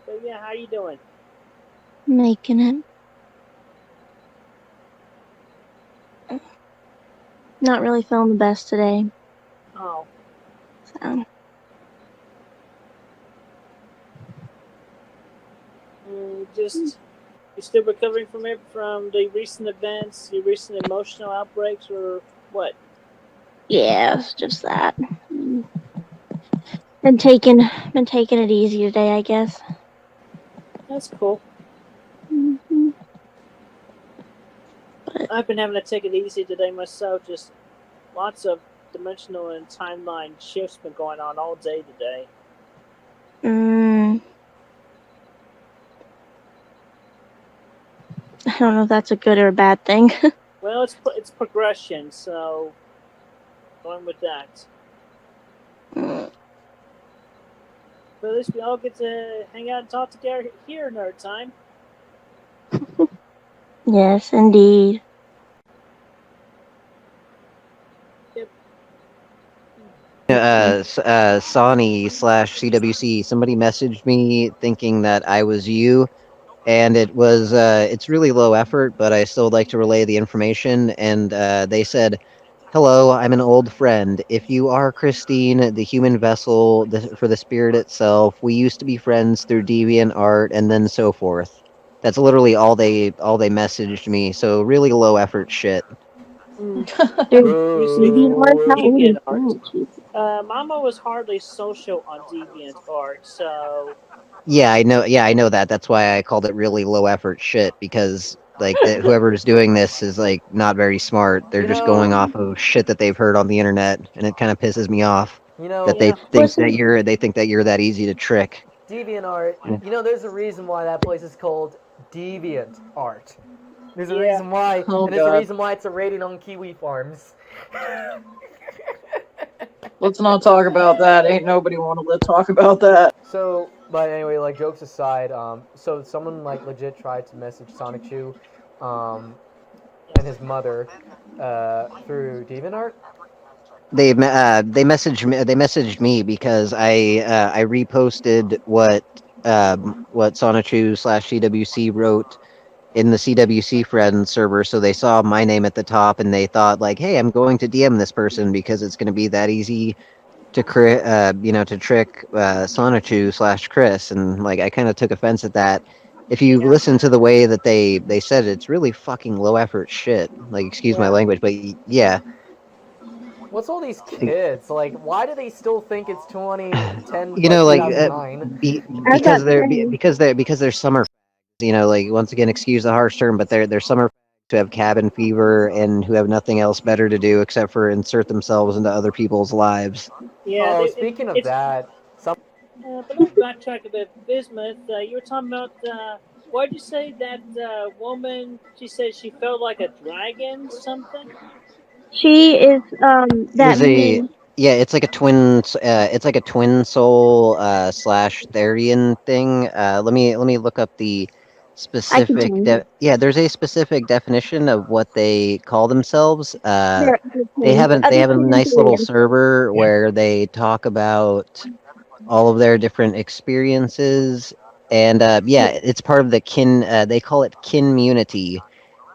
So yeah, how you doing? Making it. Not really feeling the best today. Oh, So, just you still recovering from it from the recent events, the recent emotional outbreaks, or what? yeah, it's just that. Been taking been taking it easy today, I guess. That's cool. hmm But I've been having to take it easy today myself. Just lots of dimensional and timeline shifts been going on all day today. mm, I don't know if that's a good or a bad thing. Well, it's progression, so going with that. But at least we all get to hang out and talk together here another time. Yes, indeed. Yep. Sony slash CWC. Somebody messaged me thinking that I was you, and it's really low effort, but I still like to relay the information. And they said, "Hello, I'm an old friend. If you are Christine, the human vessel for the spirit itself, we used to be friends through deviant art, and then so forth." That's literally all they messaged me. So really low effort shit. Mm. Dude, You see, deviant art, through how old is DeviantArt. that? Jesus. Mama was hardly social on DeviantArt, so Yeah, I know. Yeah, I know that. That's why I called it really low effort shit because whoever's doing this is like not very smart. They're You just going know, off of shit that they've heard on the internet, and it kind of pisses me off you know, that they yeah. think that Listen, you're that easy to trick. DeviantArt. There's a reason why that place is called Deviant Art. There's a Yeah. reason why, Oh and there's a god. reason why it's a rating on Kiwi Farms. Let's not talk about that. Ain't nobody want to talk about that. So, but anyway, like jokes aside, so someone like legit tried to message Sonic Chu, and his mother, through DeviantArt. They messaged me because I reposted what Sonichu slash CWC wrote in the CWC Friends server, so they saw my name at the top and they thought like, hey, I'm going to DM this person because it's going to be that easy to trick Sonichu slash Chris, and like I kind of took offense at that. If you Yeah. listen to the way that they said it, it's really fucking low effort shit. Like, excuse my Yeah. language, but yeah, What's all these kids? Like, why do they still think it's 2010, you like know, like 2009? I was about to say, because they're summer. Like once again, excuse the harsh term, but they're summer who have cabin fever and who have nothing else better to do except for insert themselves into other people's lives. Yeah. Oh, speaking of It's. that, But let's backtrack a bit. Bismuth, you were talking about. What did you say that woman? She said she felt like a dragon. Something. she is, It that was a meme. yeah, it's like a twin soul slash Therian thing. Let me look up the I can tell you. yeah, there's a specific definition of what they call themselves. They're twins. They They're have a twins nice little aliens. server where they talk about all of their different experiences, and yeah, it's part of the kin. They call it kinmunity,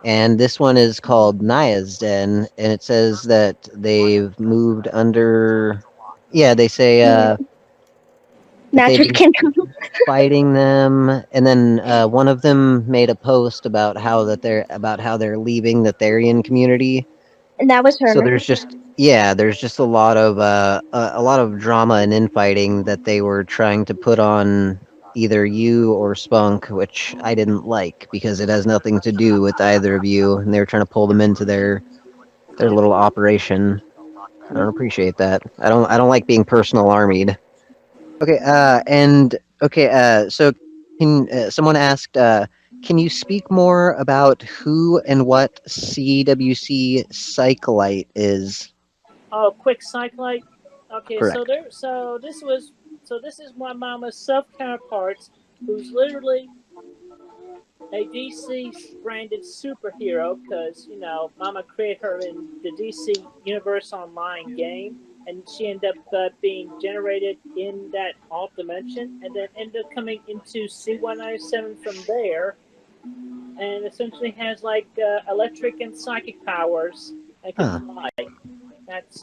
and this one is called Naya's Den, and it says that they've moved under. Yeah, they say that they've Mattress been can come. fighting them, and then one of them made a post about how they're leaving the Therian community. And that was So her. there's just a lot of drama and infighting that they were trying to put on either you or Spunk, which I didn't like because it has nothing to do with either of you, and they were trying to pull them into their little operation. I don't appreciate that. I don't like being personal armied. Okay, so can someone asked, can you speak more about who and what CWC Cyclite is? Oh, quick cyclite. Okay, so Correct. there. So this is my mama's self counterparts, who's literally a DC branded superhero because Mama created her in the DC Universe Online game, and she ended up being generated in that alt dimension, and then ended up coming into C197 from there, and essentially has like electric and psychic powers and can Huh. fly. That's.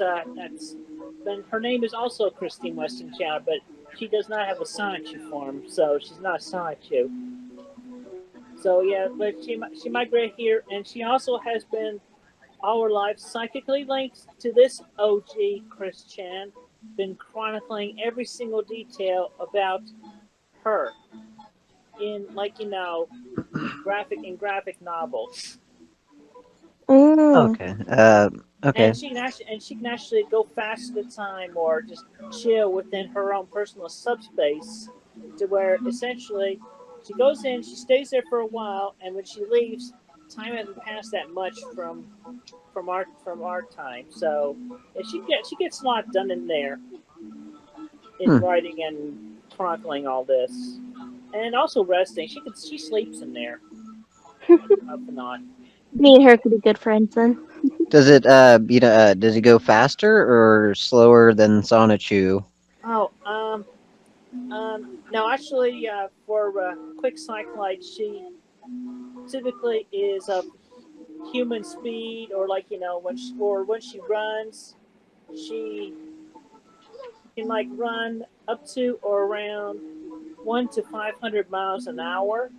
Then her name is also Christine Weston Chow, but she does not have a Sonichu form, so she's not Sonichu. So yeah, but she migrated here, and she also has been all her life psychically linked to this OG Chris Chan, been chronicling every single detail about her in graphic novels. Okay. Okay. And she can actually go fast at the time or just chill within her own personal subspace, to where essentially she goes in, she stays there for a while, and when she leaves, time hasn't passed that much from our time. So she gets a lot done in there in Hmm. writing and chronicling all this, and also resting. She sleeps in there up and on. Me and her could be good friends then. Does it does it go faster or slower than Sonichu? Oh, no, actually, for quick cyclite, she typically is of human speed, or when she runs, she can like run up to or around 1 to 500 miles an hour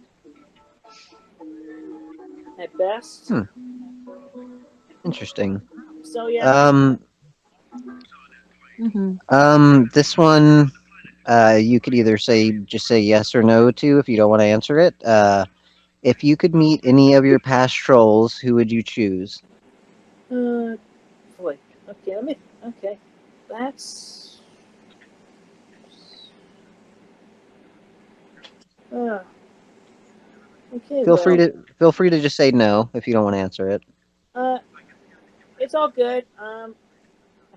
at best. Hmm. Interesting. So yeah, This one, you could either just say yes or no to if you don't want to answer it. If you could meet any of your past trolls, who would you choose? boy. Okay, Okay, that's. Uh, okay, Feel free well, to just say no if you don't want to answer it. uh, it's all good. I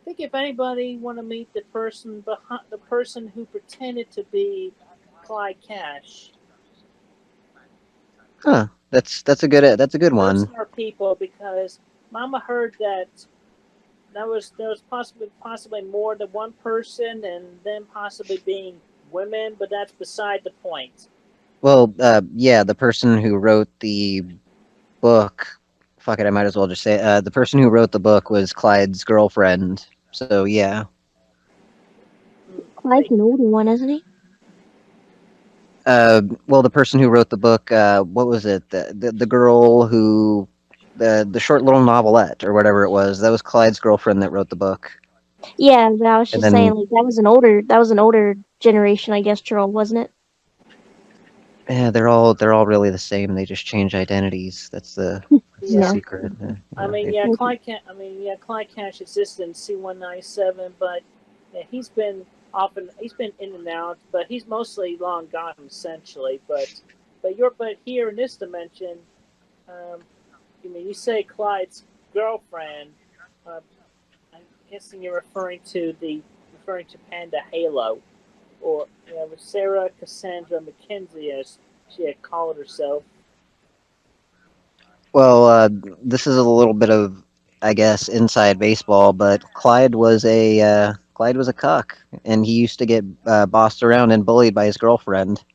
think if anybody want to meet the person who pretended to be Clyde Cash, Huh. That's a good those one. are people, because Mama heard that there was possibly more than one person, and then possibly being women, but that's beside the point. Well, yeah, the person who wrote the book. Fuck it, I might as well just say the person who wrote the book was Clyde's girlfriend. So yeah. Clyde's Wait, an older one, isn't he? Well, the person who wrote the book, what was it? The girl who, the short little novelette or whatever it was. That was Clyde's girlfriend that wrote the book. Yeah, but I was And just saying, then, like that was an older generation, I guess, troll, wasn't it? yeah, they're all really the same. They just change identities. That's the yeah. Yeah. secret. Clyde Cash exists in C197, but yeah, he's been in and out, but he's mostly long gone essentially. But here in this dimension, um, you say Clyde's girlfriend. Uh, I'm guessing you're referring to Panda Halo, or Sarah Cassandra McKenzie, as she had called herself. Well, this is a little bit of, I guess, inside baseball, but Clyde was a cuck, and he used to get bossed around and bullied by his girlfriend. Toxic.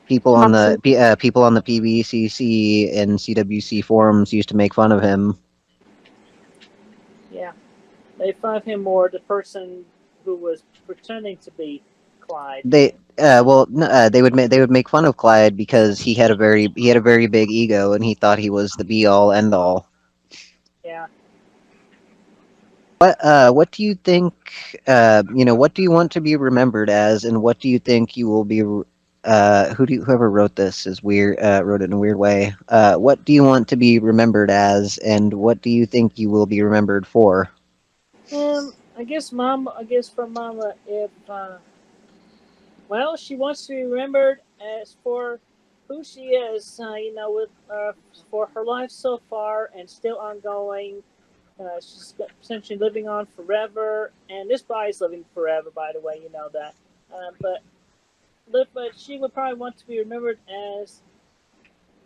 People on the PBCC and CWC forums used to make fun of him. Yeah, they found him more the person who was pretending to be Clyde. They would make fun of Clyde because he had a very big ego and he thought he was the be all end all. Yeah. What do you think? What do you want to be remembered as, and what do you think you will be? Whoever wrote this is weird. Wrote it in a weird way. What do you want to be remembered as, and what do you think you will be remembered for? I guess for Mama, if she wants to be remembered as for who she is. With for her life so far and still ongoing. She's essentially living on forever, and this body's living forever. By the way, you know that. But she would probably want to be remembered as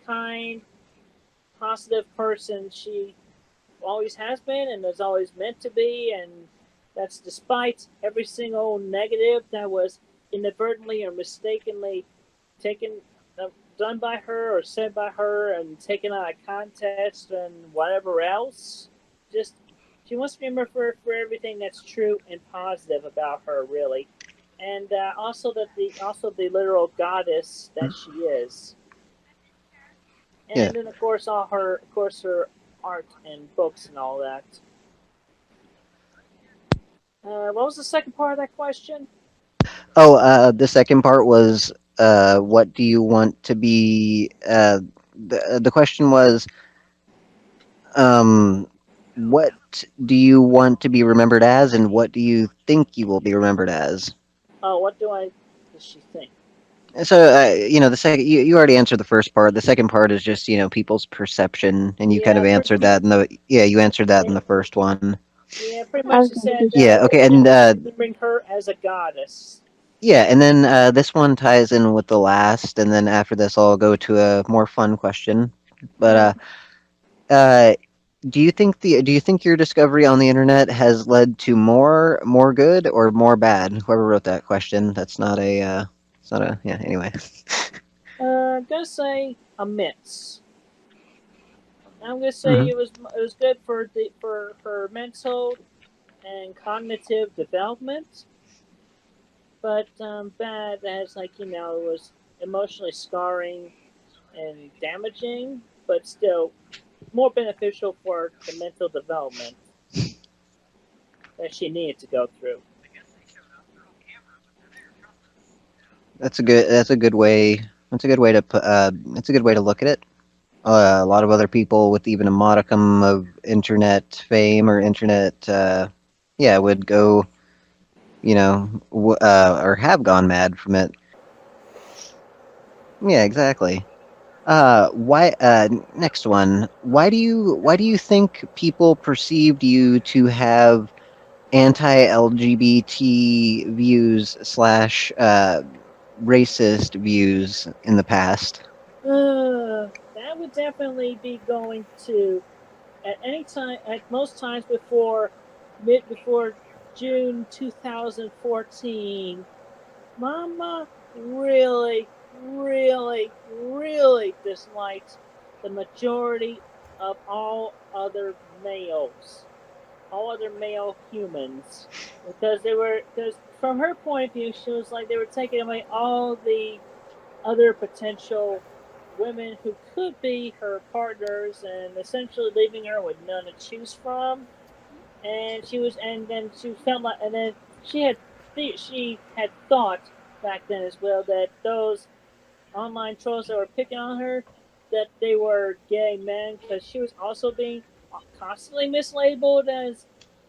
kind, positive person. She always has been and is always meant to be, and that's despite every single negative that was inadvertently or mistakenly taken, done by her or said by her, and taken out of context and whatever else. Just she wants to be remembered for everything that's true and positive about her, really, and also the literal goddess that she is. Yeah. And then of course her art and books and all that. What was the second part of that question? Oh, the second part was, what do you want to be? The question was, um, what do you want to be remembered as, and what do you think you will be remembered as? Oh, what does she think? So, the second, you already answered the first part. The second part is just, people's perception, and you kind Yeah, of answered that you answered that in yeah, the first one. yeah, pretty I much was she gonna said do Yeah, okay, that and bring her as a goddess. yeah, and then this one ties in with the last, and then after this, I'll go to a more fun question. But Mm, uh, do you think your discovery on the internet has led to more good or more bad? Whoever wrote that question, that's not a it's not a yeah. Anyway, I'm gonna say a mix. I'm gonna say hmm it was good for her mental and cognitive development, but bad as it was emotionally scarring and damaging, but still more beneficial for the mental development that she needed to go through. that's a good way. That's a good way to put. That's a good way to look at it. A lot of other people with even a modicum of internet fame or internet, yeah, would go, or have gone mad from it. Yeah, exactly. Why? Next one. Why do you think people perceived you to have anti-LGBT views slash racist views in the past? That would definitely be going to at any time at most times before June 2014. Mama really, really, really disliked the majority of all other male humans, because from her point of view, she was like they were taking away all the other potential women who could be her partners and essentially leaving her with none to choose from. And then she felt like, and then she had thought back then as well that those online trolls that were picking on her, that they were gay men, because she was also being constantly mislabeled as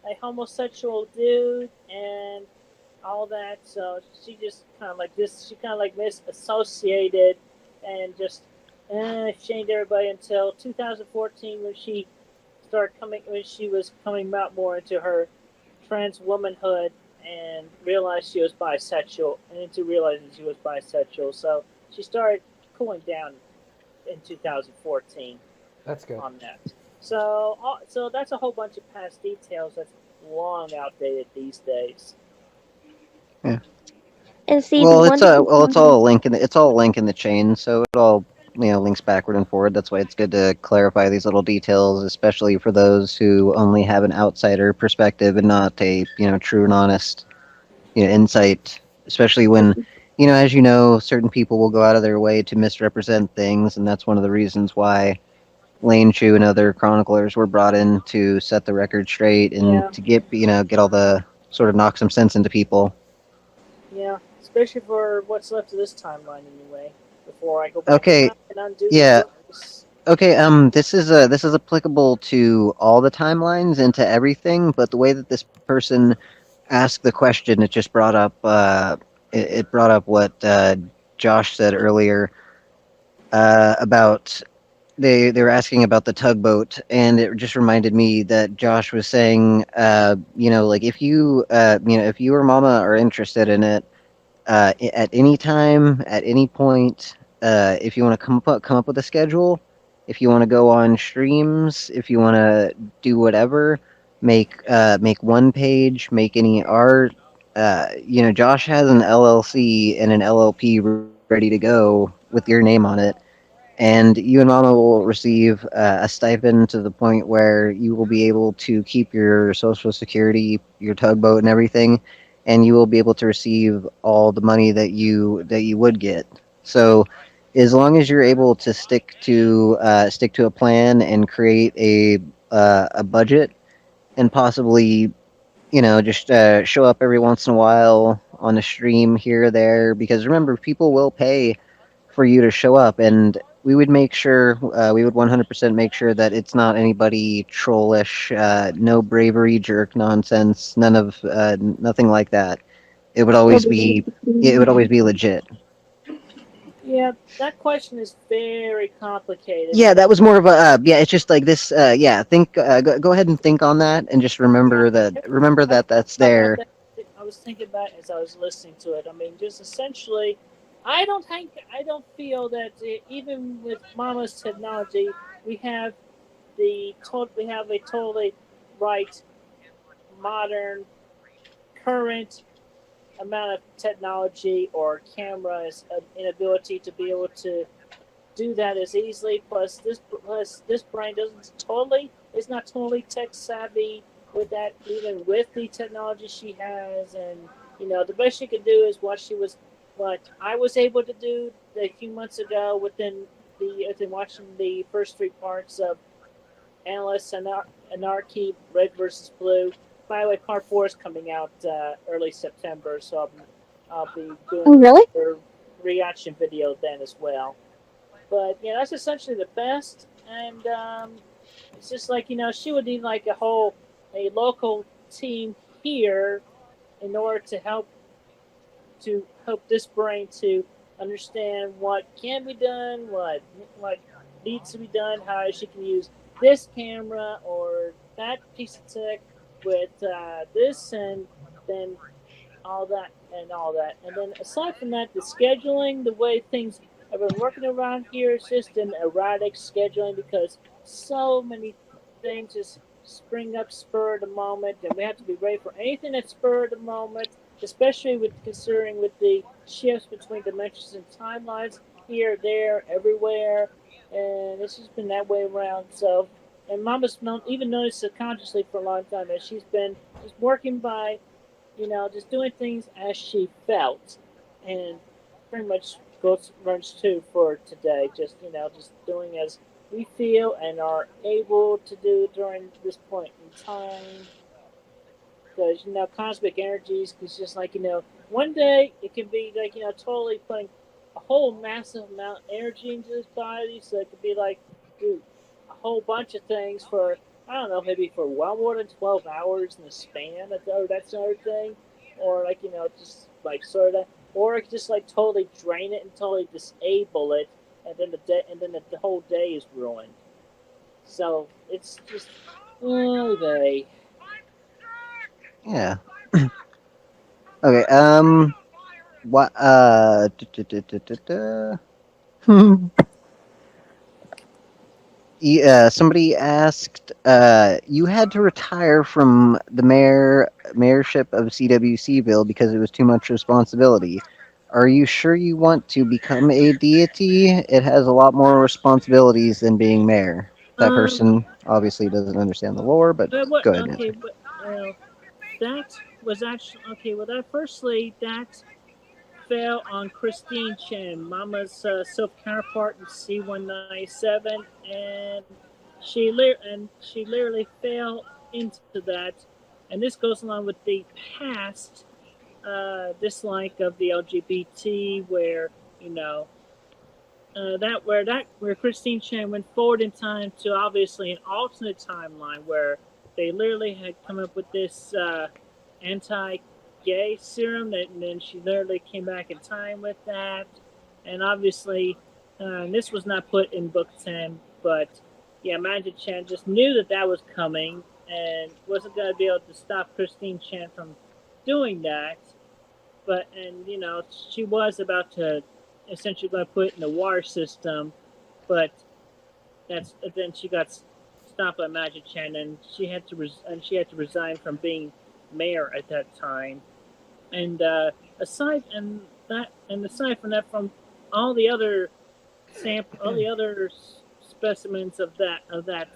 a homosexual dude and all that. So she just kind of like this. She kind of like misassociated and just shamed everybody until 2014 when she was coming out more into her trans womanhood and realized she was bisexual and into realizing she was bisexual. So she started cooling down in 2014 That's good. on that. So that's a whole bunch of past details that's long outdated these days. Yeah. And see the Well, one it's all a link it's all a link in the chain, so it all links backward and forward. That's why it's good to clarify these little details, especially for those who only have an outsider perspective and not a true and honest insight. Especially when as certain people will go out of their way to misrepresent things, and that's one of the reasons why Lane Chu and other chroniclers were brought in to set the record straight and Yeah, to get all the sort of knock some sense into people. yeah. Especially for what's left of this timeline, anyway. Before I go back in Okay, time and undo yeah. the errors. Okay, this is applicable to all the timelines and to everything, but the way that this person asked the question, it just brought up it brought up what Josh said earlier about they were asking about the tugboat, and it just reminded me that Josh was saying, like if you or Mama are interested in it, at any time, at any point, if you want to come up with a schedule, If you want to go on streams, if you want to do whatever, make one page, make any art. Josh has an LLC and an LLP ready to go with your name on it, and you and Mama will receive a stipend to the point where you will be able to keep your Social Security, your tugboat, and everything, and you will be able to receive all the money that you would get. So, as long as you're able to stick to a plan and create a budget, and possibly just show up every once in a while on a stream here or there, because remember, people will pay for you to show up, and we would 100% make sure that it's not anybody trollish, no bravery jerk nonsense, nothing like that. It would always be it would always be legit. Yeah, that question is very complicated. Yeah, that was more of a yeah. It's just like this. Yeah, think. Go ahead and think on that, and just Yeah, remember I was that that's thinking about there. that. I was thinking about it as I was listening to it. I mean, just essentially, I don't feel that even with Mama's technology, we have we have a totally right, modern, current amount of technology or cameras inability to be able to do that as easily. Plus this brain doesn't totally is not totally tech savvy with that, even with the technology she has. And the best she could do is what I was able to do a few months ago within watching the first three parts of Analysts Anarchy, Red versus Blue. By the way, part four is coming out early September, so I'll be Oh, doing really? a reaction video then as well. But that's essentially the best, and it's just like she would need like a local team here in order to help this brain to understand what can be done, what needs to be done, how she can use this camera or that piece of tech with this, and then all that. And then aside from that, the scheduling, the way things have been working around here, is just an erratic scheduling because so many things just spring up spur of the moment, and we have to be ready for anything that's spur of the moment, especially with considering with the shifts between dimensions and timelines here, there, everywhere, and it's just been that way around. So, and Mama's even noticed subconsciously for a long time that she's been just working by just doing things as she felt, and pretty much goes runs too for today. Just doing as we feel and are able to do during this point in time. Because cosmic energies, because just like one day it can be like totally putting a whole massive amount of energy into this body, so it could be like do a whole bunch of things for I don't know, maybe for well more than 12 hours in the span or that sort of thing, or like just like sort of, or it could just like totally drain it and totally disable it, and then the whole day is ruined. So it's just oh they. Yeah. Okay. What? Somebody asked, you had to retire from the mayorship of CWCville because it was too much responsibility. Are you sure you want to become a deity? It has a lot more responsibilities than being mayor. That Um, person obviously doesn't understand the lore, but but what? go ahead and Okay, answer. but that was actually okay. Well, that fell on Christine Chen, Mama's self counterpart in C197, and she literally fell into that. And this goes along with the past dislike of the LGBT, where you know where Christine Chen went forward in time to obviously an alternate timeline where they literally had come up with this anti-gay serum, and then she literally came back in time with that, and obviously this was not put in book 10, but yeah, Magic Chan just knew that was coming and wasn't going to be able to stop Christine Chan from doing that, but and she was about to essentially going to put it in the water system, but then she got stopped by Magic Chan, and she had to resign from being mayor at that time. And aside from that, from all the other all the other specimens of that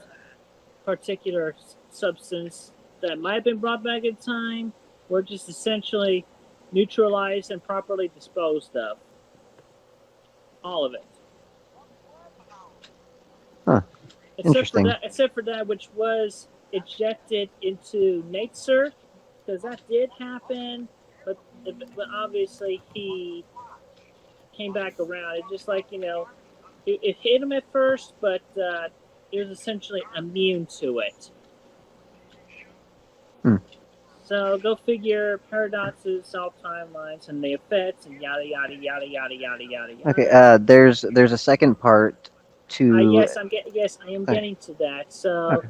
particular substance that might have been brought back in time were just essentially neutralized and properly disposed of. All of it. Huh. Interesting. Except for that which was ejected into nature, because that did happen, but obviously he came back around. It just like it hit him at first, but he was essentially immune to it. So go figure, paradoxes, solve timelines, and the effects, and yada yada yada yada yada yada yada. Okay. There's a second part to. Yes, I am getting to that. So, Okay.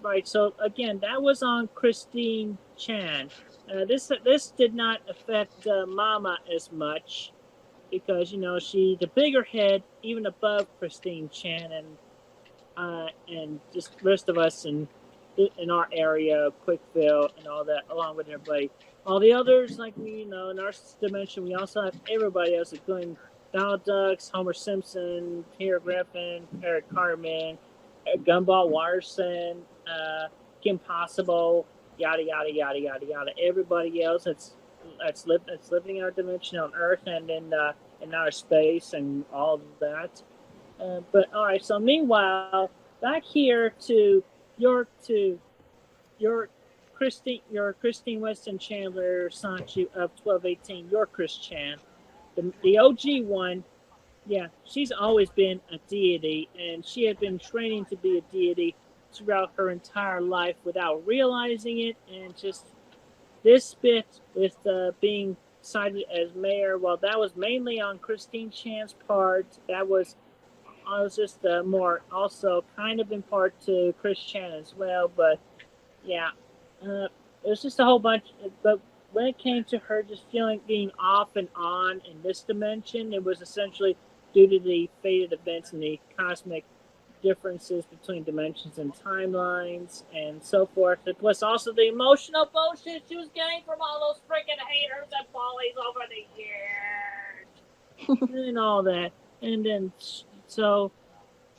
right. So again, that was on Christine Chan. This did not affect Mama as much because she the bigger head even above Christine Chan and just the rest of us in our area, Quickville and all that, along with everybody. All the others, like me, in our dimension, we also have everybody else, including Donald Ducks, Homer Simpson, Peter Griffin, Eric Cartman, Gumball Watterson, Kim Possible, yada yada yada yada yada. Everybody else that's living in our dimension on Earth and in outer space and all of that. But all right. So meanwhile, back here to your Christine Weston Chandler Sanchu of 1218. Your Chris Chan, the OG one. Yeah, she's always been a deity, and she had been training to be a deity throughout her entire life without realizing it. And just this bit with being cited as mayor, well, that was mainly on Christine Chan's part. That was just more also kind of in part to Chris Chan as well. But yeah, it was just a whole bunch. But when it came to her just being off and on in this dimension, it was essentially due to the fated events and the cosmic differences between dimensions and timelines and so forth. Plus also the emotional bullshit she was getting from all those freaking haters and bullies over the years and all that. And then so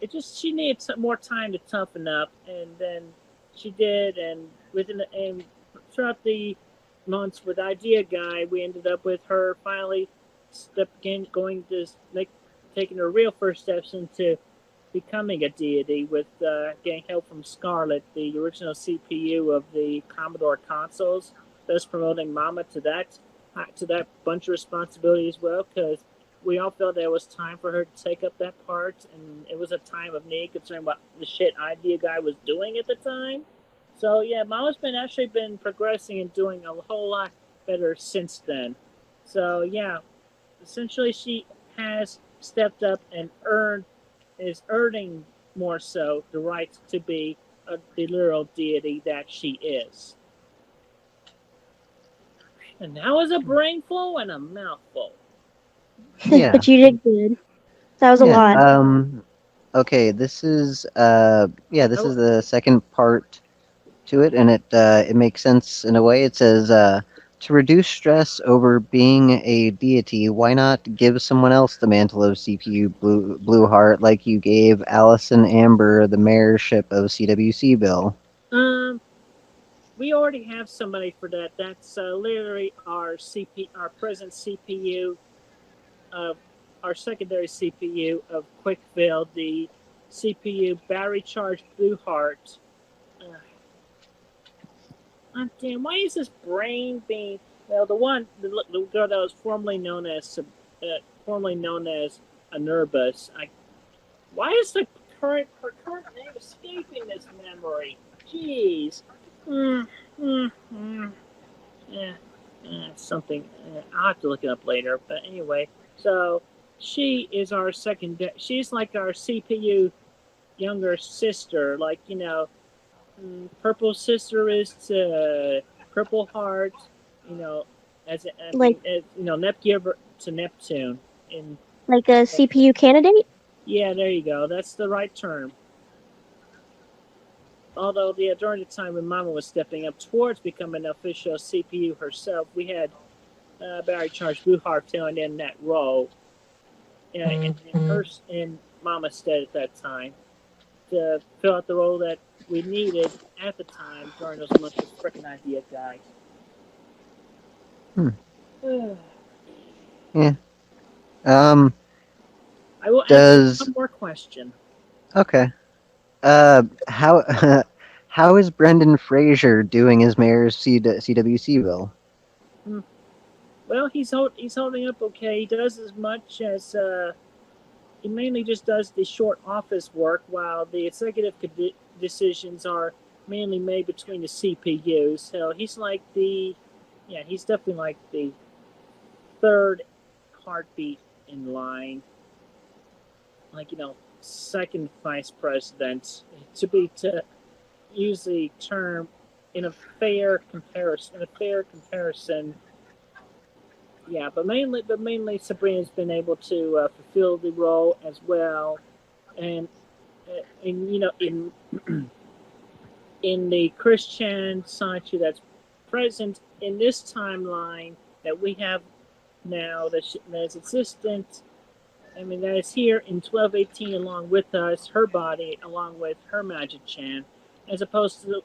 she needed some more time to toughen up, and then she did. And throughout the months with Idea Guy, we ended up with her finally taking her real first steps into becoming a deity with getting help from Scarlett, the original CPU of the Commodore consoles, thus promoting Mama to that bunch of responsibility as well, because we all felt there was time for her to take up that part, and it was a time of need concerning what the shit Idea Guy was doing at the time. So yeah, Mama's actually been progressing and doing a whole lot better since then. So yeah, essentially she has stepped up and is earning more so the right to be the literal deity that she is. And that was a brainful and a mouthful. Yeah. But you did good. That was a lot. Okay, this is the second part to it, and it makes sense in a way. It says to reduce stress over being a deity, why not give someone else the mantle of CPU Blue Heart like you gave Allison Amber the mayorship of CWCville? We already have somebody for that. That's literally our present CPU of our secondary CPU of Quickville, the CPU battery charged Blue Heart. Damn, why is this brain being the girl that was formerly known as Anurbis? Why is her current name escaping this memory? Jeez. Something. I'll have to look it up later. But anyway, so she is our she's like our CPU younger sister. Like, Purple Sister is to Purple Heart, Nepgear to Neptune. Like a CPU candidate? Yeah, there you go. That's the right term. although during the time when Mama was stepping up towards becoming an official CPU herself, we had Barry Charles Buhar filling in that role in Mama's stead at that time to fill out the role that we needed at the time during those months of freaking idea guys. Yeah. I will Does- ask one more question. Okay. How how is Brendan Fraser doing as mayor of CWCville? Well, he's holding up okay. He does as much as he mainly just does the short office work, while the executive decisions are mainly made between the CPUs. So he's like he's definitely like the third heartbeat in line. Like, second vice president to use the term in a fair comparison. Yeah, but mainly Sabrina's been able to fulfill the role as well, and in in the Christian Sancho that's present in this timeline that we have now that is existent. I mean, that is here in 1218 along with us, her body along with her magic chan, as opposed to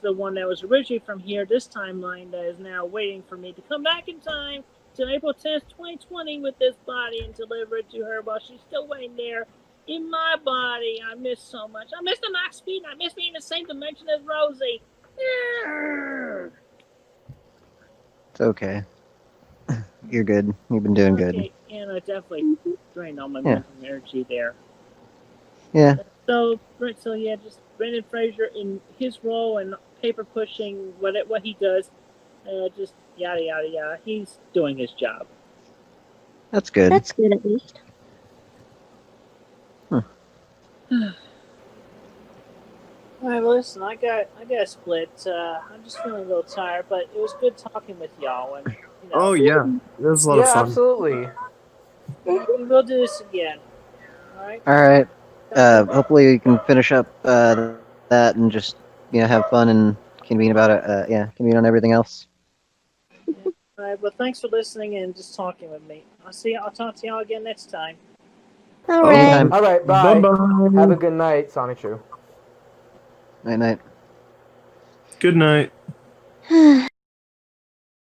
the one that was originally from here, this timeline that is now waiting for me to come back in time to April 10th, 2020 with this body and deliver it to her while she's still waiting there in my body. I miss so much. I miss the max speed. I miss being in the same dimension as Rosie. It's okay. You're good. You've been doing good. And I definitely drained all my mental energy there. Yeah. So yeah, just Brendan Fraser in his role and paper pushing, what he does, just yada yada yada. He's doing his job. That's good. That's good at least. All right, well, listen, I got a split. I'm just feeling a little tired, but it was good talking with y'all. And Oh yeah, it was a lot of fun. Absolutely. we'll do this again. All right. All right. Hopefully we can finish up that and just have fun and convene about it. Convene on everything else. All right. Well, thanks for listening and just talking with me. I'll talk to y'all again next time. All right. Anytime. All right, bye. Bye-bye. Have a good night, Sonic True. Night night. Good night.